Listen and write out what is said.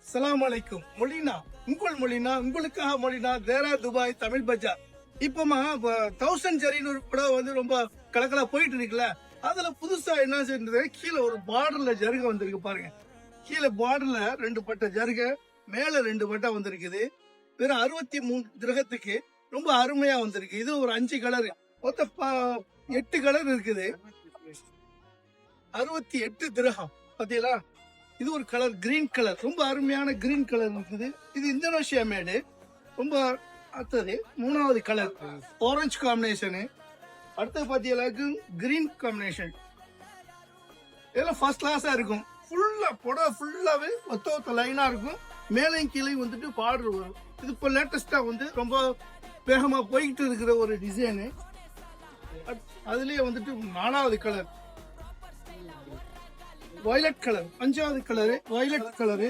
அஸ்ஸலாமு அலைக்கும். மொழினா உங்கள் மொழினா உங்களுக்காக மொழினா தேரா துபாய் தமிழ் பஜார். இப்பமா 1000 ஜரின்னு ஒரு படம் வந்து ரொம்ப கலக்கலா போயிட்டு இருக்குல்ல, அதுல புதுசா என்ன செய்யறது, கீழே ஒரு பார்டர்ல ஜருக வந்திருக்கு பாருங்க. கீழே பார்டர்ல 2 பட்டை ஜருக, மேல 2 பட்டை வந்திருக்குது. வெறும் 63 திரகத்துக்கு ரொம்ப அருமையா வந்திருக்கு. இது ஒரு 5 கலர், மொத்த 8 கலர் இருக்குது. 68 திரகம் பாத்தீங்களா. இது ஒரு கலர், கிரீன் கலர், ரொம்ப அருமையான கிரீன் கலர் இருக்குது. இது இந்தோனேஷியா மேடு. ரொம்ப அடுத்தது 3வது கலர் ஆரஞ்சு காம்பினேஷனு. அடுத்தது பாத்தீங்கன்னா கிரீன் காம்பினேஷன். இதெல்லாம் ஃபர்ஸ்ட் கிளாஸா இருக்கும். ஃபுல்லா புடவை ஃபுல்லாவே ஒத்த லைனா இருக்கும். மேலையும் கீழே வந்துட்டு பார்டர் வரும். இது இப்போ லேட்டஸ்டா வந்து ரொம்ப வேகமா போயிட்டு இருக்கிற ஒரு டிசைனு. அதுலயே வந்துட்டு 4வது கலர் வயலட் கலர், 5வது கலரு வயலட் கலரு.